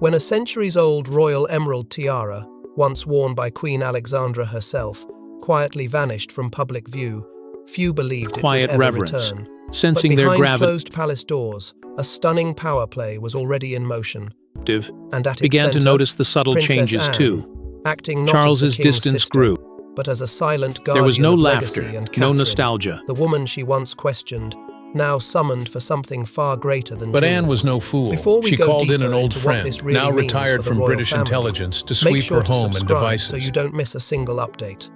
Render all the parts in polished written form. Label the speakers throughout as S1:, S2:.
S1: When a centuries-old royal emerald tiara, once worn by Queen Alexandra herself, quietly vanished from public view, few believed it would ever return.
S2: Sensing
S1: but
S2: their
S1: behind
S2: gravity,
S1: closed palace doors, a stunning power play was already in motion. And at its
S2: began to
S1: center,
S2: notice the subtle
S1: Princess
S2: changes
S1: Anne,
S2: too.
S1: acting not
S2: Charles's
S1: as the king's
S2: distance
S1: sister,
S2: grew.
S1: but as a silent
S2: There was
S1: guardian
S2: no
S1: of
S2: laughter,
S1: legacy, and
S2: no
S1: Catherine,
S2: nostalgia.
S1: the woman she once questioned, now summoned for something far greater than
S3: But
S1: jewels.
S3: Anne was no fool.
S1: Before we
S3: She
S1: go
S3: called in
S1: deeper
S3: an old
S1: into what
S3: friend,
S1: this really
S3: now
S1: means
S3: retired
S1: for the
S3: from
S1: royal
S3: British
S1: family,
S3: intelligence, to
S1: make
S3: sweep
S1: sure
S3: her
S1: to
S3: home and
S1: subscribe
S3: devices.
S1: so you don't miss a single update.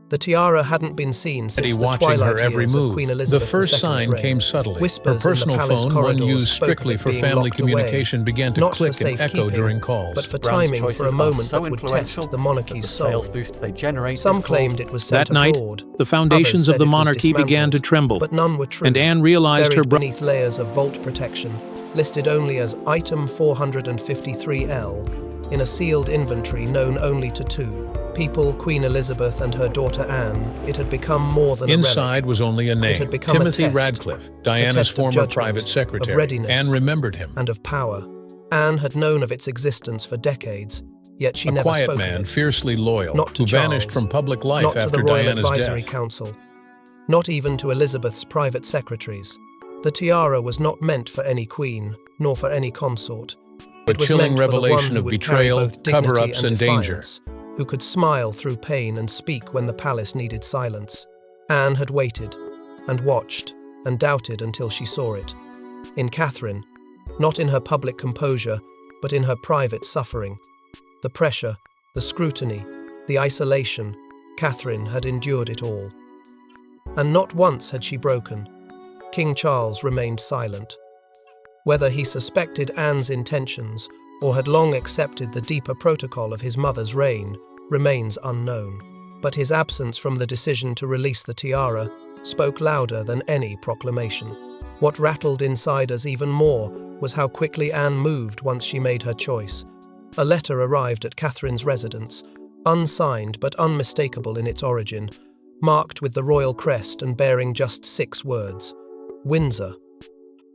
S1: The tiara hadn't been seen since the
S3: watching
S1: twilight
S3: her every
S1: years
S3: move.
S1: of Queen Elizabeth
S3: The first
S1: II's
S3: sign
S1: reign.
S3: came subtly.
S1: Whispers
S3: Her
S1: in the
S3: personal
S1: palace
S3: phone, one
S1: corridors
S3: used
S1: spoke
S3: strictly
S1: of it
S3: for
S1: being
S3: family
S1: locked away,
S3: communication, began to
S1: not for
S3: click and echo
S1: safekeeping,
S3: during calls.
S1: but for
S4: Brand's
S1: timing for a
S4: choices are
S1: moment
S4: so
S1: that would
S4: influential
S1: test the
S4: that
S1: monarchy's
S4: the
S1: soul.
S4: sales boost they generate
S1: Some
S4: is
S1: claimed
S4: called-
S1: it was sent
S2: That night,
S1: abroad.
S2: the foundations
S1: Others
S2: of
S1: said
S2: the
S1: it was
S2: monarchy began to
S1: dismantled,
S2: tremble,
S1: but none were true.
S2: and Anne realized
S1: Buried
S2: her brother.
S1: beneath layers of vault protection, listed only as Item 453L, in a sealed inventory known only to two people, Queen Elizabeth and her daughter Anne, it had become more than a relic.
S3: Inside was only a
S1: It
S3: name,
S1: had become
S3: Timothy
S1: a test,
S3: Radcliffe,
S1: a
S3: Diana's
S1: test of
S3: former
S1: judgment,
S3: private
S1: of
S3: secretary.
S1: readiness,
S3: Anne remembered him.
S1: and of power. Anne had known of its existence for decades, yet she
S3: A
S1: never
S3: quiet
S1: spoke
S3: man,
S1: of it.
S3: fiercely loyal,
S1: Not to
S3: who vanished
S1: Charles,
S3: from public life
S1: not to
S3: after
S1: the Royal
S3: Diana's
S1: Advisory
S3: death.
S1: Council, not even to Elizabeth's private secretaries. The tiara was not meant for any queen, nor for any consort.
S3: A
S1: It was
S3: chilling
S1: meant for the one
S3: revelation
S1: who
S3: of
S1: would carry
S3: betrayal,
S1: both dignity
S3: cover-ups, and danger.
S1: defiance, who could smile through pain and speak when the palace needed silence. Anne had waited, and watched, and doubted until she saw it. In Catherine, not in her public composure, but in her private suffering. The pressure, the scrutiny, the isolation, Catherine had endured it all. And not once had she broken. King Charles remained silent. Whether he suspected Anne's intentions or had long accepted the deeper protocol of his mother's reign remains unknown. But his absence from the decision to release the tiara spoke louder than any proclamation. What rattled inside us even more was how quickly Anne moved once she made her choice. A letter arrived at Catherine's residence, unsigned but unmistakable in its origin, marked with the royal crest and bearing just 6 words. Windsor.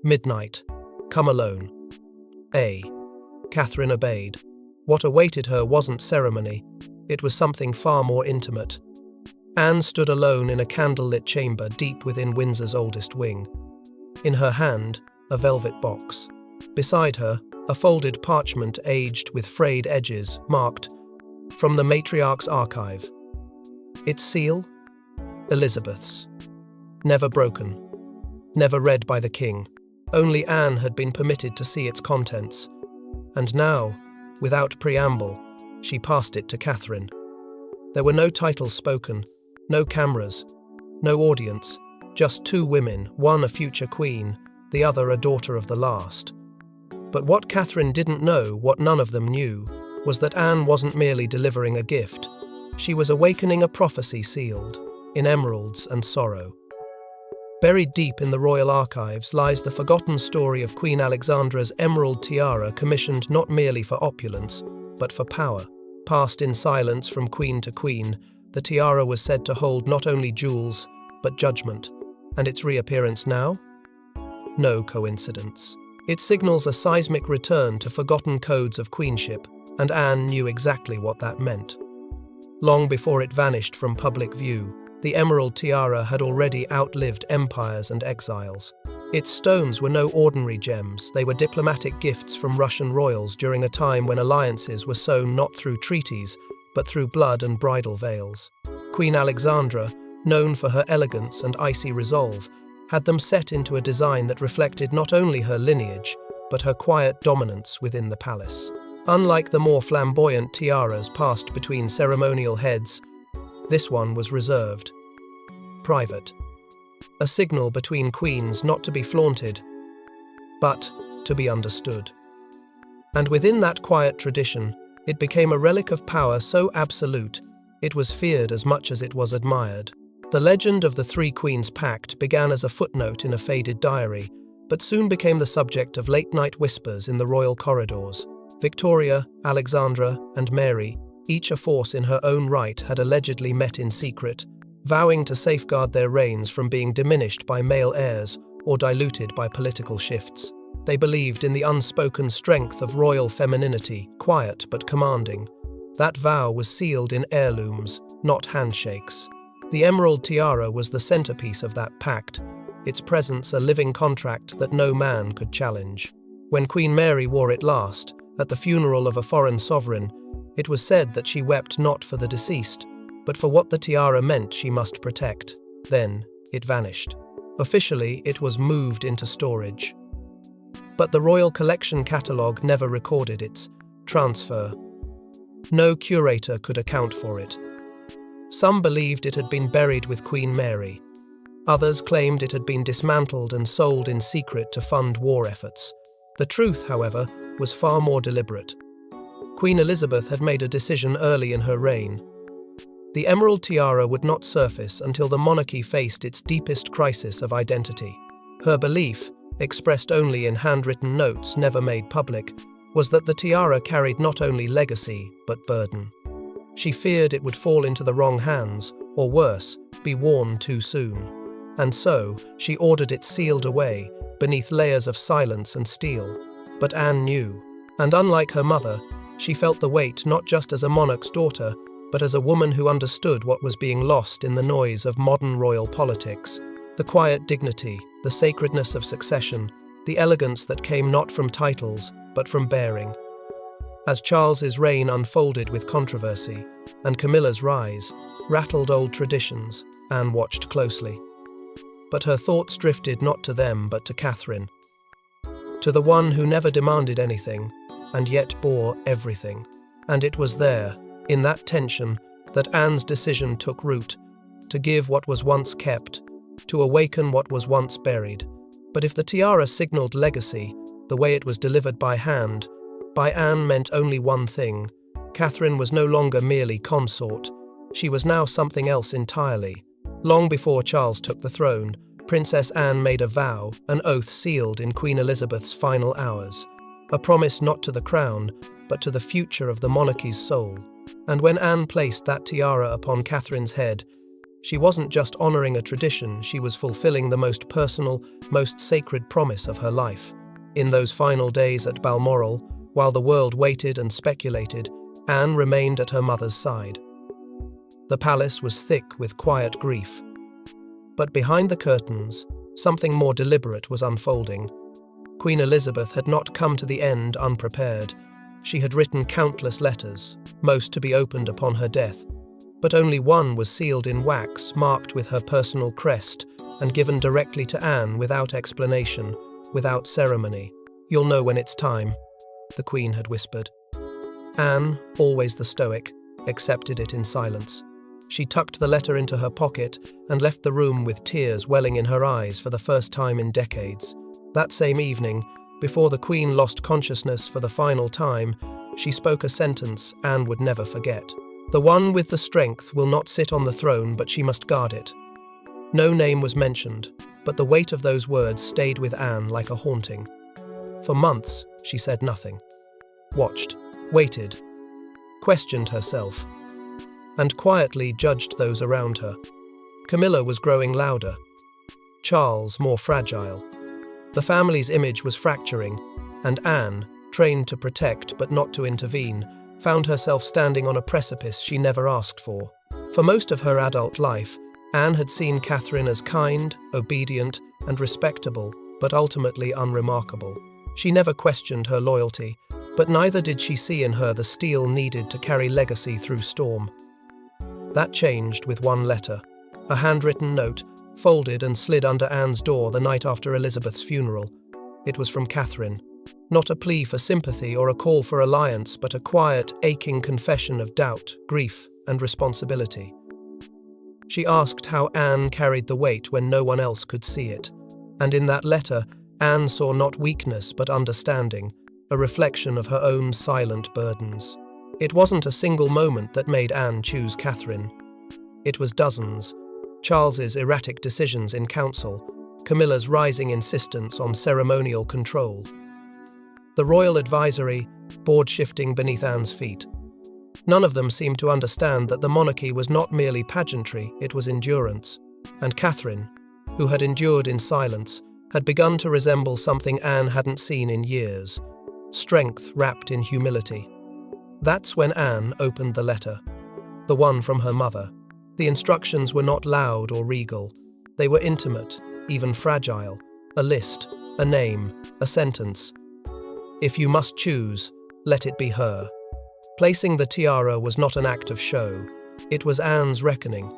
S1: Midnight. Come alone. Catherine obeyed. What awaited her wasn't ceremony. It was something far more intimate. Anne stood alone in a candlelit chamber deep within Windsor's oldest wing. In her hand, a velvet box. Beside her, a folded parchment aged with frayed edges, marked, "From the Matriarch's Archive." Its seal? Elizabeth's. Never broken. Never read by the king. Only Anne had been permitted to see its contents. And now, without preamble, she passed it to Catherine. There were no titles spoken, no cameras, no audience, just 2 women, one a future queen, the other a daughter of the last. But what Catherine didn't know, what none of them knew, was that Anne wasn't merely delivering a gift. She was awakening a prophecy sealed in emeralds and sorrow. Buried deep in the royal archives lies the forgotten story of Queen Alexandra's emerald tiara, commissioned not merely for opulence, but for power. Passed in silence from queen to queen, the tiara was said to hold not only jewels, but judgment. And its reappearance now? No coincidence. It signals a seismic return to forgotten codes of queenship, and Anne knew exactly what that meant. Long before it vanished from public view, the emerald tiara had already outlived empires and exiles. Its stones were no ordinary gems, they were diplomatic gifts from Russian royals during a time when alliances were sewn not through treaties, but through blood and bridal veils. Queen Alexandra, known for her elegance and icy resolve, had them set into a design that reflected not only her lineage, but her quiet dominance within the palace. Unlike the more flamboyant tiaras passed between ceremonial heads, this one was reserved, private. A signal between queens not to be flaunted, but to be understood. And within that quiet tradition, it became a relic of power so absolute, it was feared as much as it was admired. The legend of the 3 Queens Pact began as a footnote in a faded diary, but soon became the subject of late-night whispers in the royal corridors. Victoria, Alexandra, and Mary, each a force in her own right, had allegedly met in secret, vowing to safeguard their reigns from being diminished by male heirs or diluted by political shifts. They believed in the unspoken strength of royal femininity, quiet but commanding. That vow was sealed in heirlooms, not handshakes. The emerald tiara was the centerpiece of that pact, its presence a living contract that no man could challenge. When Queen Mary wore it last, at the funeral of a foreign sovereign, it was said that she wept not for the deceased, but for what the tiara meant she must protect. Then, it vanished. Officially, it was moved into storage. But the Royal Collection catalogue never recorded its transfer. No curator could account for it. Some believed it had been buried with Queen Mary. Others claimed it had been dismantled and sold in secret to fund war efforts. The truth, however, was far more deliberate. Queen Elizabeth had made a decision early in her reign. The emerald tiara would not surface until the monarchy faced its deepest crisis of identity. Her belief, expressed only in handwritten notes never made public, was that the tiara carried not only legacy but burden. She feared it would fall into the wrong hands, or worse, be worn too soon. And so, she ordered it sealed away, beneath layers of silence and steel. But Anne knew, and unlike her mother, she felt the weight not just as a monarch's daughter, but as a woman who understood what was being lost in the noise of modern royal politics. The quiet dignity, the sacredness of succession, the elegance that came not from titles, but from bearing. As Charles's reign unfolded with controversy, and Camilla's rise rattled old traditions, Anne watched closely. But her thoughts drifted not to them but to Catherine, to the one who never demanded anything, and yet bore everything. And it was there, in that tension, that Anne's decision took root, to give what was once kept, to awaken what was once buried. But if the tiara signaled legacy, the way it was delivered by hand, by Anne meant only one thing. Catherine was no longer merely consort, she was now something else entirely. Long before Charles took the throne, Princess Anne made a vow, an oath sealed in Queen Elizabeth's final hours. A promise not to the crown, but to the future of the monarchy's soul. And when Anne placed that tiara upon Catherine's head, she wasn't just honouring a tradition, she was fulfilling the most personal, most sacred promise of her life. In those final days at Balmoral, while the world waited and speculated, Anne remained at her mother's side. The palace was thick with quiet grief. But behind the curtains, something more deliberate was unfolding. Queen Elizabeth had not come to the end unprepared. She had written countless letters, most to be opened upon her death, but only one was sealed in wax, marked with her personal crest, and given directly to Anne without explanation, without ceremony. "You'll know when it's time," the Queen had whispered. Anne, always the stoic, accepted it in silence. She tucked the letter into her pocket and left the room with tears welling in her eyes for the first time in decades. That same evening, before the Queen lost consciousness for the final time, she spoke a sentence Anne would never forget. "The one with the strength will not sit on the throne, but she must guard it." No name was mentioned, but the weight of those words stayed with Anne like a haunting. For months, she said nothing. Watched, waited, questioned herself, and quietly judged those around her. Camilla was growing louder, Charles more fragile. The family's image was fracturing, and Anne, trained to protect but not to intervene, found herself standing on a precipice she never asked for. For most of her adult life, Anne had seen Catherine as kind, obedient, and respectable, but ultimately unremarkable. She never questioned her loyalty, but neither did she see in her the steel needed to carry legacy through storm. That changed with one letter, a handwritten note, folded and slid under Anne's door the night after Elizabeth's funeral. It was from Catherine. Not a plea for sympathy or a call for alliance, but a quiet, aching confession of doubt, grief, and responsibility. She asked how Anne carried the weight when no one else could see it. And in that letter, Anne saw not weakness but understanding, a reflection of her own silent burdens. It wasn't a single moment that made Anne choose Catherine. It was dozens. Charles's erratic decisions in council, Camilla's rising insistence on ceremonial control, the royal advisory, board shifting beneath Anne's feet. None of them seemed to understand that the monarchy was not merely pageantry, it was endurance. And Catherine, who had endured in silence, had begun to resemble something Anne hadn't seen in years, strength wrapped in humility. That's when Anne opened the letter, the one from her mother. The instructions were not loud or regal. They were intimate, even fragile. A list, a name, a sentence. If you must choose, let it be her. Placing the tiara was not an act of show. It was Anne's reckoning.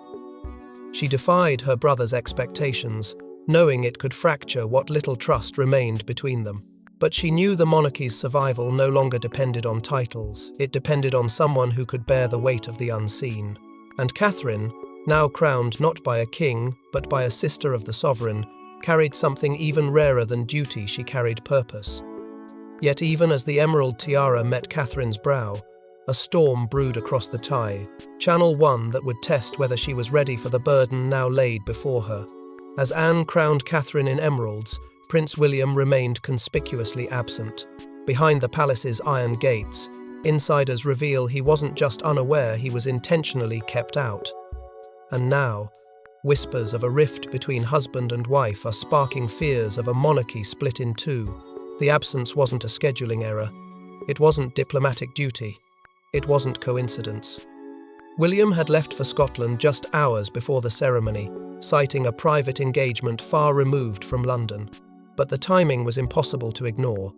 S1: She defied her brother's expectations, knowing it could fracture what little trust remained between them. But she knew the monarchy's survival no longer depended on titles. It depended on someone who could bear the weight of the unseen. And Catherine, now crowned not by a king, but by a sister of the sovereign, carried something even rarer than duty. She carried purpose. Yet even as the emerald tiara met Catherine's brow, a storm brewed across the Tay, channel one that would test whether she was ready for the burden now laid before her. As Anne crowned Catherine in emeralds, Prince William remained conspicuously absent. Behind the palace's iron gates, insiders reveal he wasn't just unaware, he was intentionally kept out. And now, whispers of a rift between husband and wife are sparking fears of a monarchy split in two. The absence wasn't a scheduling error. It wasn't diplomatic duty. It wasn't coincidence. William had left for Scotland just hours before the ceremony, citing a private engagement far removed from London. But the timing was impossible to ignore.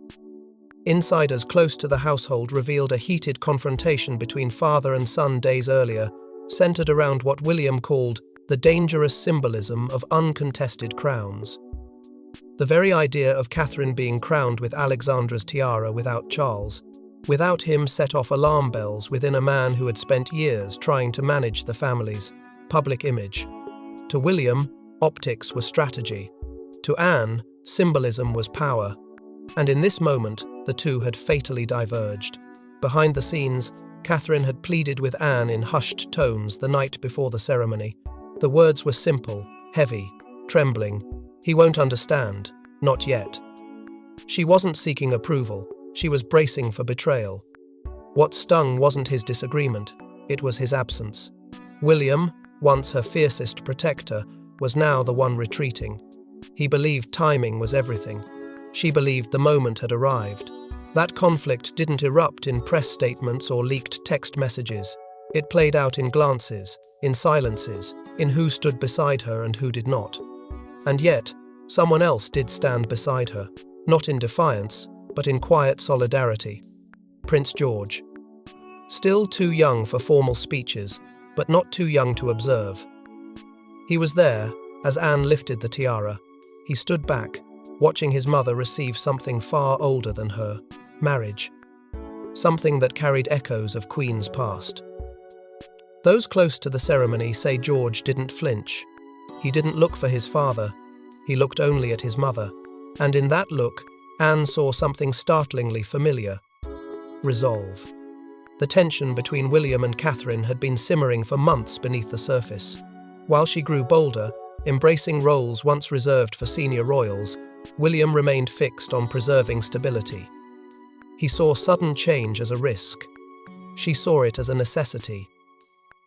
S1: Insiders close to the household revealed a heated confrontation between father and son days earlier, centered around what William called the dangerous symbolism of uncontested crowns. The very idea of Catherine being crowned with Alexandra's tiara without Charles, without him, set off alarm bells within a man who had spent years trying to manage the family's public image. To William, optics were strategy. To Anne, symbolism was power. And in this moment, the two had fatally diverged. Behind the scenes, Catherine had pleaded with Anne in hushed tones the night before the ceremony. The words were simple, heavy, trembling. He won't understand, not yet. She wasn't seeking approval, she was bracing for betrayal. What stung wasn't his disagreement, it was his absence. William, once her fiercest protector, was now the one retreating. He believed timing was everything. She believed the moment had arrived. That conflict didn't erupt in press statements or leaked text messages. It played out in glances, in silences, in who stood beside her and who did not. And yet, someone else did stand beside her, not in defiance, but in quiet solidarity. Prince George. Still too young for formal speeches, but not too young to observe. He was there, as Anne lifted the tiara. He stood back, watching his mother receive something far older than her, marriage. Something that carried echoes of Queen's past. Those close to the ceremony say George didn't flinch. He didn't look for his father. He looked only at his mother. And in that look, Anne saw something startlingly familiar. Resolve. The tension between William and Catherine had been simmering for months beneath the surface. While she grew bolder, embracing roles once reserved for senior royals, William remained fixed on preserving stability. He saw sudden change as a risk. She saw it as a necessity.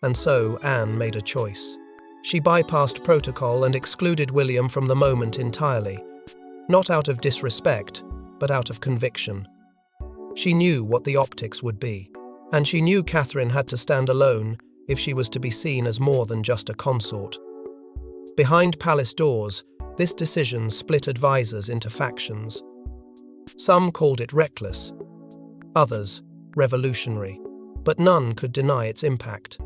S1: And so Anne made a choice. She bypassed protocol and excluded William from the moment entirely, not out of disrespect, but out of conviction. She knew what the optics would be, and she knew Catherine had to stand alone if she was to be seen as more than just a consort. Behind palace doors, this decision split advisors into factions. Some called it reckless, others revolutionary, but none could deny its impact.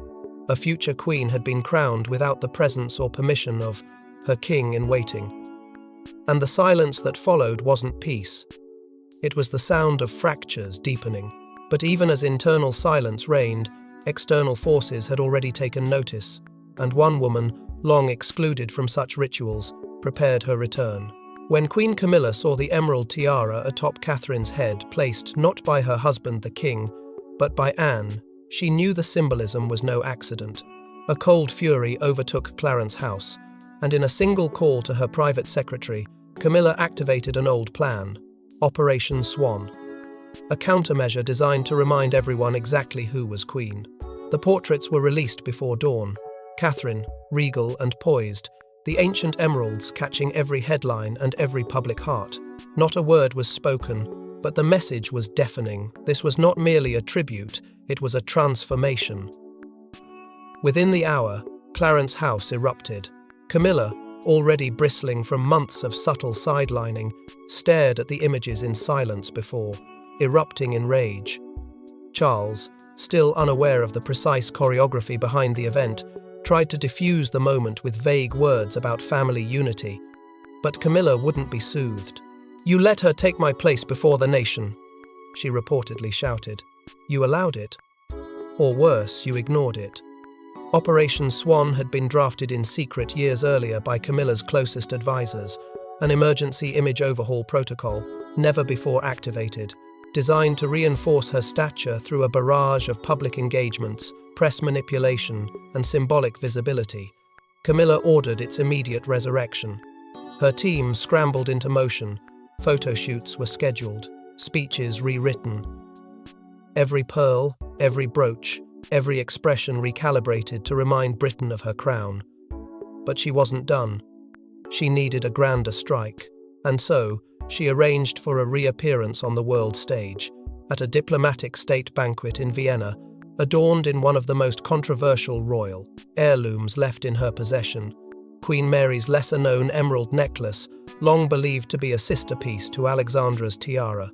S1: A future queen had been crowned without the presence or permission of her king-in-waiting. And the silence that followed wasn't peace. It was the sound of fractures deepening. But even as internal silence reigned, external forces had already taken notice, and one woman, long excluded from such rituals, prepared her return. When Queen Camilla saw the emerald tiara atop Catherine's head, placed not by her husband the king, but by Anne, she knew the symbolism was no accident. A cold fury overtook Clarence House, and in a single call to her private secretary, Camilla activated an old plan, Operation Swan, a countermeasure designed to remind everyone exactly who was queen. The portraits were released before dawn. Catherine, regal and poised, the ancient emeralds catching every headline and every public heart. Not a word was spoken, but the message was deafening. This was not merely a tribute, it was a transformation. Within the hour, Clarence's house erupted. Camilla, already bristling from months of subtle sidelining, stared at the images in silence before, erupting in rage. Charles, still unaware of the precise choreography behind the event, tried to diffuse the moment with vague words about family unity. But Camilla wouldn't be soothed. "You let her take my place before the nation," she reportedly shouted. "You allowed it. Or worse, you ignored it." Operation Swan had been drafted in secret years earlier by Camilla's closest advisors, an emergency image overhaul protocol, never before activated, designed to reinforce her stature through a barrage of public engagements, press manipulation, and symbolic visibility. Camilla ordered its immediate resurrection. Her team scrambled into motion. Photo shoots were scheduled, speeches rewritten. Every pearl, every brooch, every expression recalibrated to remind Britain of her crown. But she wasn't done. She needed a grander strike, and so she arranged for a reappearance on the world stage, at a diplomatic state banquet in Vienna, adorned in one of the most controversial royal heirlooms left in her possession, Queen Mary's lesser-known emerald necklace, long believed to be a sister piece to Alexandra's tiara.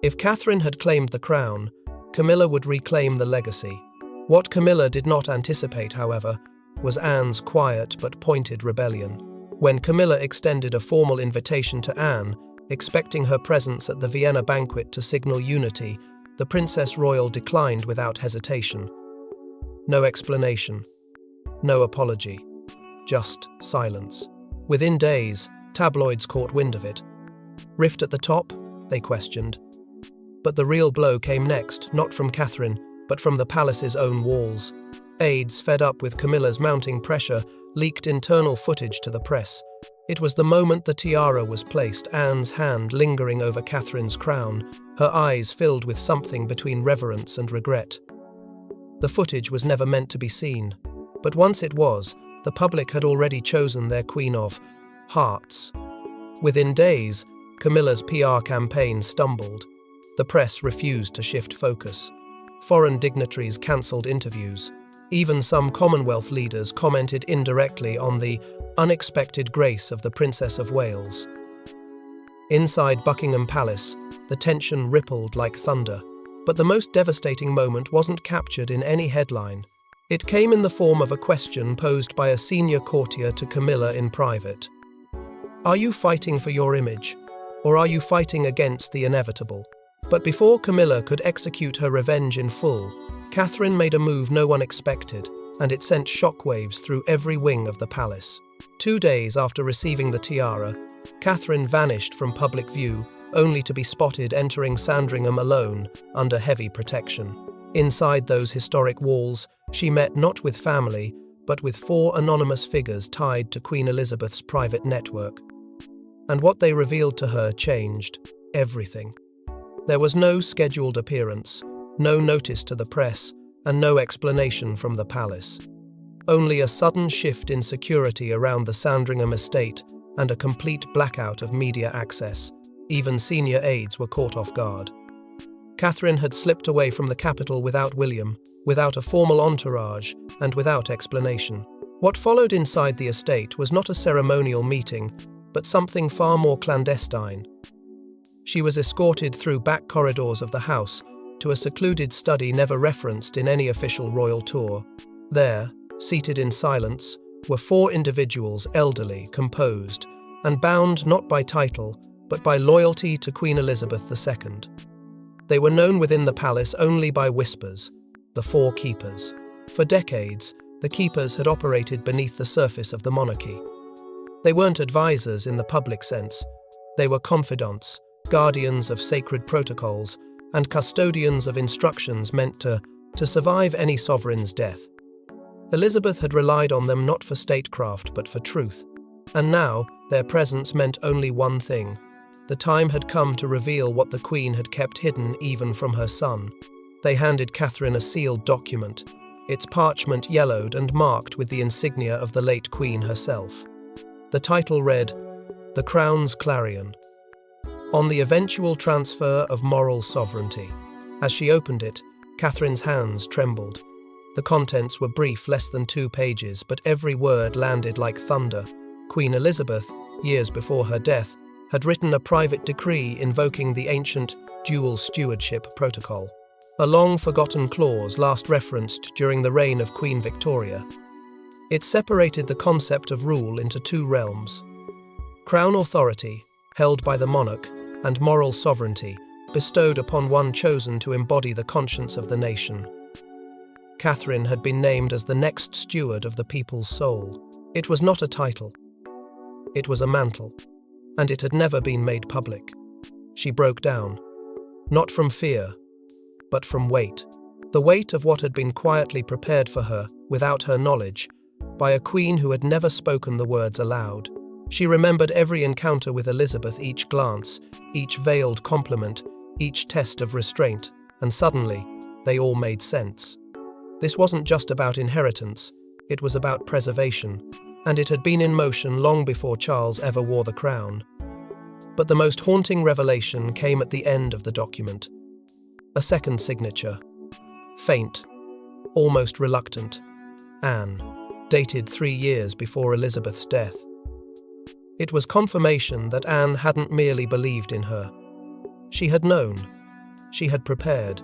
S1: If Catherine had claimed the crown, Camilla would reclaim the legacy. What Camilla did not anticipate, however, was Anne's quiet but pointed rebellion. When Camilla extended a formal invitation to Anne, expecting her presence at the Vienna banquet to signal unity, the Princess Royal declined without hesitation. No explanation, no apology, just silence. Within days, tabloids caught wind of it. Rift at the top? They questioned. But the real blow came next, not from Catherine, but from the palace's own walls. Aides, fed up with Camilla's mounting pressure, leaked internal footage to the press. It was the moment the tiara was placed, Anne's hand lingering over Catherine's crown, her eyes filled with something between reverence and regret. The footage was never meant to be seen, but once it was, the public had already chosen their Queen of Hearts. Within days, Camilla's PR campaign stumbled. The press refused to shift focus. Foreign dignitaries cancelled interviews. Even some Commonwealth leaders commented indirectly on the unexpected grace of the Princess of Wales. Inside Buckingham Palace, the tension rippled like thunder. But the most devastating moment wasn't captured in any headline. It came in the form of a question posed by a senior courtier to Camilla in private. "Are you fighting for your image, or are you fighting against the inevitable?" But before Camilla could execute her revenge in full, Catherine made a move no one expected, and it sent shockwaves through every wing of the palace. 2 days after receiving the tiara, Catherine vanished from public view, only to be spotted entering Sandringham alone, under heavy protection. Inside those historic walls, she met not with family, but with 4 anonymous figures tied to Queen Elizabeth's private network. And what they revealed to her changed everything. There was no scheduled appearance, no notice to the press, and no explanation from the palace. Only a sudden shift in security around the Sandringham estate and a complete blackout of media access. Even senior aides were caught off guard. Catherine had slipped away from the capital without William, without a formal entourage, and without explanation. What followed inside the estate was not a ceremonial meeting, but something far more clandestine. She was escorted through back corridors of the house to a secluded study never referenced in any official royal tour. There, seated in silence, were 4 individuals, elderly, composed, and bound not by title, but by loyalty to Queen Elizabeth II. They were known within the palace only by whispers, the 4 keepers. For decades, the keepers had operated beneath the surface of the monarchy. They weren't advisors in the public sense. They were confidants, guardians of sacred protocols, and custodians of instructions meant to survive any sovereign's death. Elizabeth had relied on them not for statecraft but for truth, and now their presence meant only one thing. The time had come to reveal what the Queen had kept hidden even from her son. They handed Catherine a sealed document, its parchment yellowed and marked with the insignia of the late Queen herself. The title read, "The Crown's Clarion." On the eventual transfer of moral sovereignty. As she opened it, Catherine's hands trembled. The contents were brief, less than 2 pages, but every word landed like thunder. Queen Elizabeth, years before her death, had written a private decree invoking the ancient dual stewardship protocol, a long-forgotten clause last referenced during the reign of Queen Victoria. It separated the concept of rule into 2 realms: crown authority, held by the monarch, and moral sovereignty, bestowed upon one chosen to embody the conscience of the nation. Catherine had been named as the next steward of the people's soul. It was not a title. It was a mantle, and it had never been made public. She broke down, not from fear, but from weight. The weight of what had been quietly prepared for her, without her knowledge, by a queen who had never spoken the words aloud. She remembered every encounter with Elizabeth, each glance, each veiled compliment, each test of restraint, and suddenly, they all made sense. This wasn't just about inheritance, it was about preservation, and it had been in motion long before Charles ever wore the crown. But the most haunting revelation came at the end of the document. A second signature. Faint, almost reluctant. Anne, dated 3 years before Elizabeth's death. It was confirmation that Anne hadn't merely believed in her. She had known. She had prepared.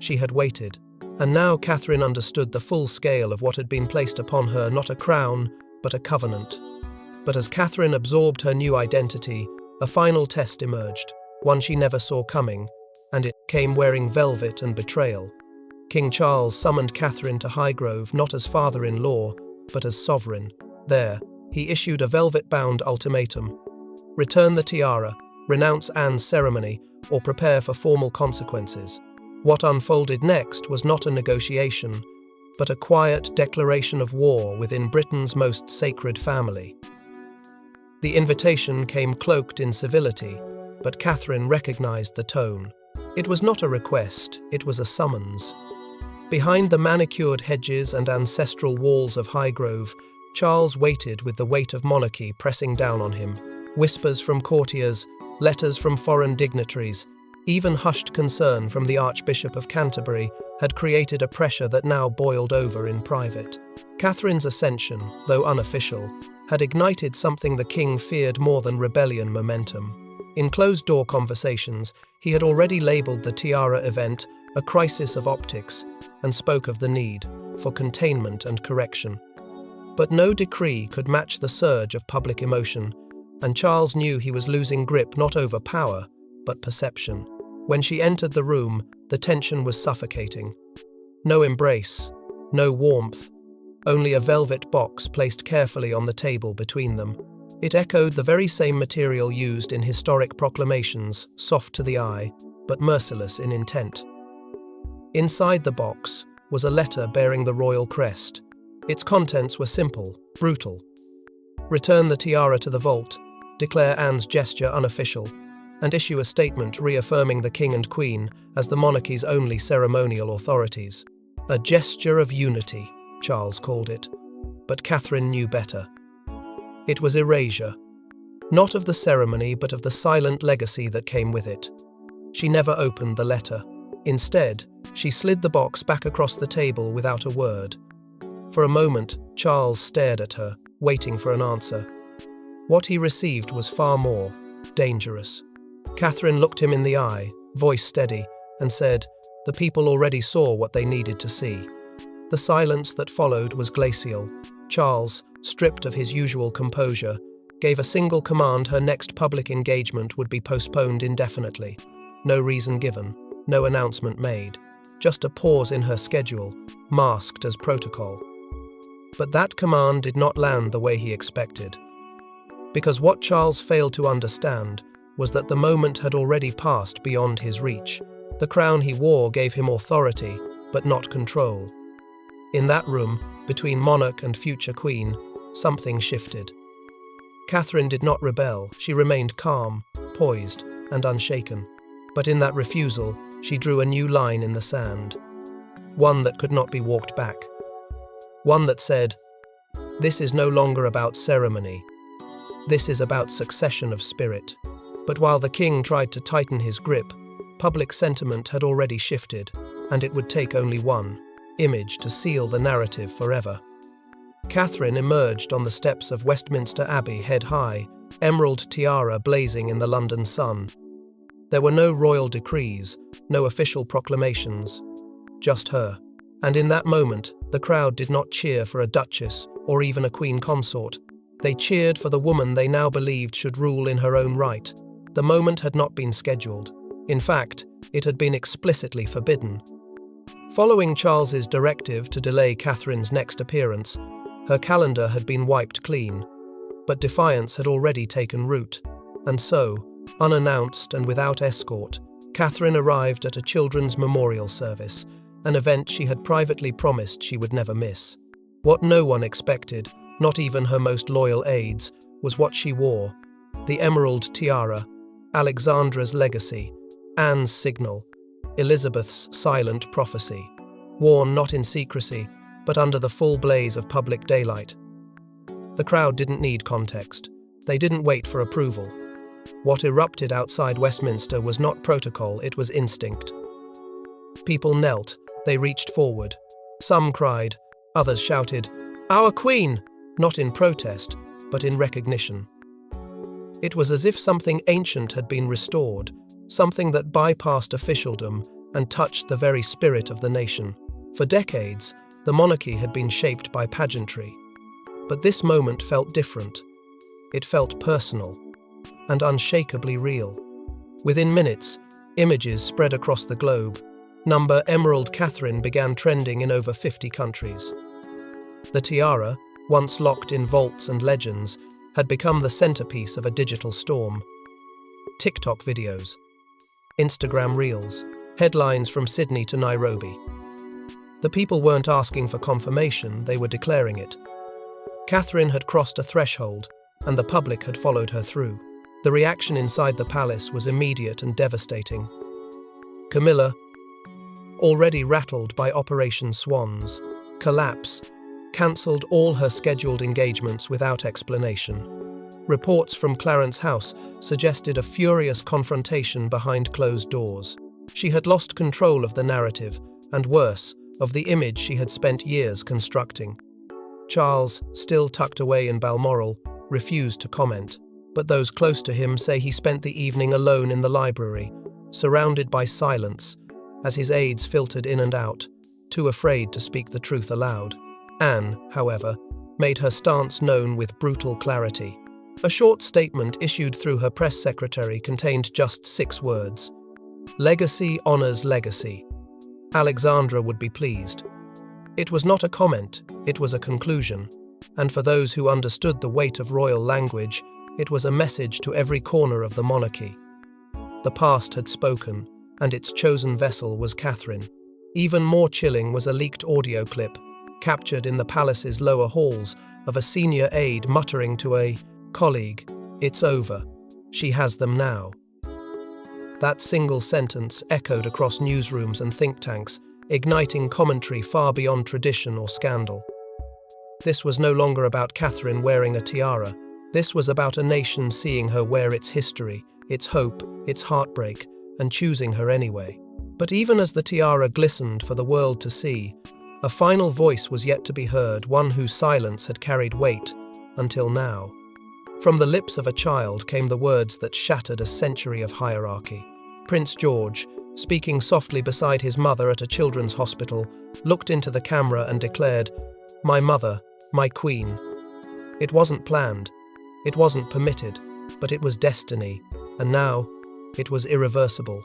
S1: She had waited. And now Catherine understood the full scale of what had been placed upon her, not a crown, but a covenant. But as Catherine absorbed her new identity, a final test emerged, one she never saw coming, and it came wearing velvet and betrayal. King Charles summoned Catherine to Highgrove not as father-in-law, but as sovereign. There, he issued a velvet-bound ultimatum: return the tiara, renounce Anne's ceremony, or prepare for formal consequences. What unfolded next was not a negotiation, but a quiet declaration of war within Britain's most sacred family. The invitation came cloaked in civility, but Catherine recognized the tone. It was not a request, it was a summons. Behind the manicured hedges and ancestral walls of Highgrove, Charles waited with the weight of monarchy pressing down on him. Whispers from courtiers, letters from foreign dignitaries, even hushed concern from the Archbishop of Canterbury had created a pressure that now boiled over in private. Catherine's ascension, though unofficial, had ignited something the king feared more than rebellion momentum. In closed-door conversations, he had already labelled the tiara event a crisis of optics and spoke of the need for containment and correction. But no decree could match the surge of public emotion, and Charles knew he was losing grip not over power, but perception. When she entered the room, the tension was suffocating. No embrace, no warmth, only a velvet box placed carefully on the table between them. It echoed the very same material used in historic proclamations, soft to the eye, but merciless in intent. Inside the box was a letter bearing the royal crest. Its contents were simple, brutal. Return the tiara to the vault, declare Anne's gesture unofficial, and issue a statement reaffirming the king and queen as the monarchy's only ceremonial authorities. A gesture of unity, Charles called it, but Catherine knew better. It was erasure, not of the ceremony but of the silent legacy that came with it. She never opened the letter. Instead, she slid the box back across the table without a word. For a moment, Charles stared at her, waiting for an answer. What he received was far more dangerous. Catherine looked him in the eye, voice steady, and said, "The people already saw what they needed to see." The silence that followed was glacial. Charles, stripped of his usual composure, gave a single command: her next public engagement would be postponed indefinitely. No reason given, no announcement made, just a pause in her schedule, masked as protocol. But that command did not land the way he expected. Because what Charles failed to understand was that the moment had already passed beyond his reach. The crown he wore gave him authority, but not control. In that room, between monarch and future queen, something shifted. Catherine did not rebel. She remained calm, poised, and unshaken. But in that refusal, she drew a new line in the sand. One that could not be walked back. One that said, "This is no longer about ceremony. This is about succession of spirit." But while the king tried to tighten his grip, public sentiment had already shifted, and it would take only one image to seal the narrative forever. Catherine emerged on the steps of Westminster Abbey head high, emerald tiara blazing in the London sun. There were no royal decrees, no official proclamations, just her. And in that moment, the crowd did not cheer for a duchess or even a queen consort. They cheered for the woman they now believed should rule in her own right. The moment had not been scheduled. In fact, it had been explicitly forbidden. Following Charles's directive to delay Catherine's next appearance, her calendar had been wiped clean. But defiance had already taken root, and so, unannounced and without escort, Catherine arrived at a children's memorial service, an event she had privately promised she would never miss. What no one expected, not even her most loyal aides, was what she wore: the emerald tiara, Alexandra's legacy, Anne's signal, Elizabeth's silent prophecy, worn not in secrecy, but under the full blaze of public daylight. The crowd didn't need context. They didn't wait for approval. What erupted outside Westminster was not protocol, it was instinct. People knelt, they reached forward. Some cried, others shouted, "Our Queen!" not in protest, but in recognition. It was as if something ancient had been restored, something that bypassed officialdom and touched the very spirit of the nation. For decades, the monarchy had been shaped by pageantry. But this moment felt different. It felt personal and unshakably real. Within minutes, images spread across the globe. Number Emerald Catherine began trending in over 50 countries. The tiara, once locked in vaults and legends, had become the centerpiece of a digital storm. TikTok videos, Instagram reels, headlines from Sydney to Nairobi. The people weren't asking for confirmation, they were declaring it. Catherine had crossed a threshold, and the public had followed her through. The reaction inside the palace was immediate and devastating. Camilla, already rattled by Operation Swan's collapse, cancelled all her scheduled engagements without explanation. Reports from Clarence House suggested a furious confrontation behind closed doors. She had lost control of the narrative, and worse, of the image she had spent years constructing. Charles, still tucked away in Balmoral, refused to comment, but those close to him say he spent the evening alone in the library, surrounded by silence, as his aides filtered in and out, too afraid to speak the truth aloud. Anne, however, made her stance known with brutal clarity. A short statement issued through her press secretary contained just 6 words. "Legacy honors legacy. Alexandra would be pleased." It was not a comment, it was a conclusion, and for those who understood the weight of royal language, it was a message to every corner of the monarchy. The past had spoken, and its chosen vessel was Catherine. Even more chilling was a leaked audio clip, captured in the palace's lower halls, of a senior aide muttering to a colleague, "It's over. She has them now." That single sentence echoed across newsrooms and think tanks, igniting commentary far beyond tradition or scandal. This was no longer about Catherine wearing a tiara. This was about a nation seeing her wear its history, its hope, its heartbreak, and choosing her anyway. But even as the tiara glistened for the world to see, a final voice was yet to be heard, one whose silence had carried weight, until now. From the lips of a child came the words that shattered a century of hierarchy. Prince George, speaking softly beside his mother at a children's hospital, looked into the camera and declared, "My mother, my queen." It wasn't planned, it wasn't permitted, but it was destiny, and now it was irreversible.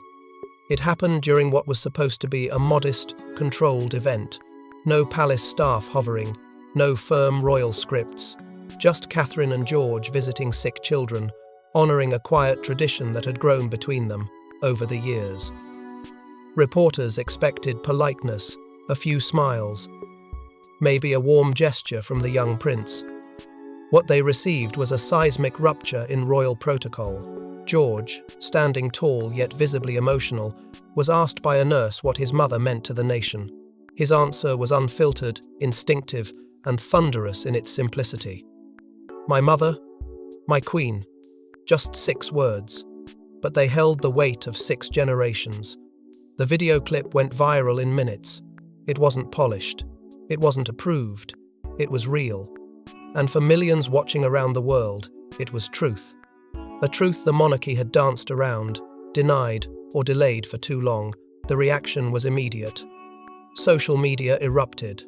S1: It happened during what was supposed to be a modest, controlled event. No palace staff hovering, no firm royal scripts, just Catherine and George visiting sick children, honouring a quiet tradition that had grown between them over the years. Reporters expected politeness, a few smiles, maybe a warm gesture from the young prince. What they received was a seismic rupture in royal protocol. George, standing tall yet visibly emotional, was asked by a nurse what his mother meant to the nation. His answer was unfiltered, instinctive, and thunderous in its simplicity. My mother, my queen, just 6 words, but they held the weight of 6 generations. The video clip went viral in minutes. It wasn't polished. It wasn't approved. It was real. And for millions watching around the world, it was truth. A truth the monarchy had danced around, denied, or delayed for too long. The reaction was immediate. Social media erupted.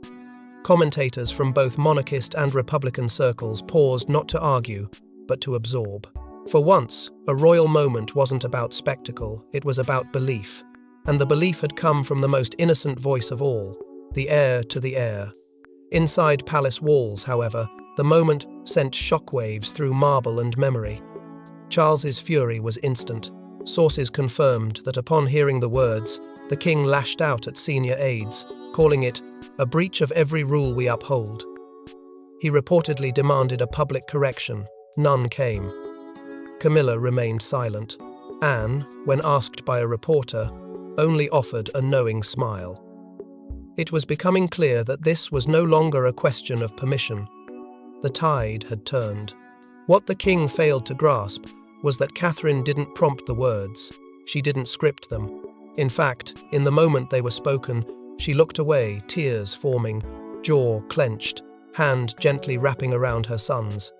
S1: Commentators from both monarchist and Republican circles paused not to argue, but to absorb. For once, a royal moment wasn't about spectacle, it was about belief. And the belief had come from the most innocent voice of all, the heir to the heir. Inside palace walls, however, the moment sent shockwaves through marble and memory. Charles's fury was instant. Sources confirmed that upon hearing the words, the king lashed out at senior aides, calling it a breach of every rule we uphold. He reportedly demanded a public correction. None came. Camilla remained silent. Anne, when asked by a reporter, only offered a knowing smile. It was becoming clear that this was no longer a question of permission. The tide had turned. What the king failed to grasp was that Catherine didn't prompt the words. She didn't script them. In fact, in the moment they were spoken, she looked away, tears forming, jaw clenched, hand gently wrapping around her son's.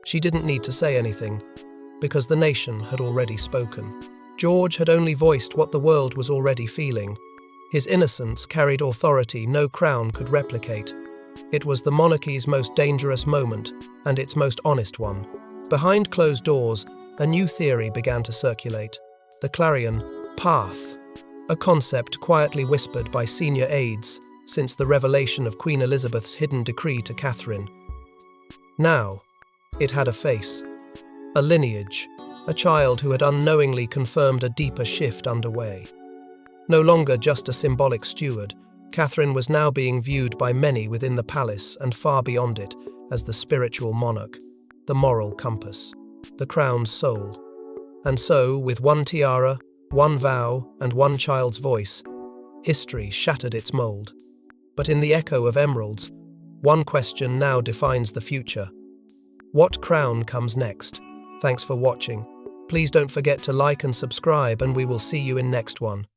S1: She didn't need to say anything, because the nation had already spoken. George had only voiced what the world was already feeling. His innocence carried authority no crown could replicate. It was the monarchy's most dangerous moment, and its most honest one. Behind closed doors, a new theory began to circulate. The Clarion Path, a concept quietly whispered by senior aides since the revelation of Queen Elizabeth's hidden decree to Catherine. Now, it had a face, a lineage, a child who had unknowingly confirmed a deeper shift underway. No longer just a symbolic steward, Catherine was now being viewed by many within the palace and far beyond it as the spiritual monarch, the moral compass, the crown's soul. And so, with one tiara, one vow, and one child's voice, history shattered its mold. But in the echo of emeralds, one question now defines the future. What crown comes next? Thanks for watching. Please don't forget to like and subscribe, and we will see you in next one.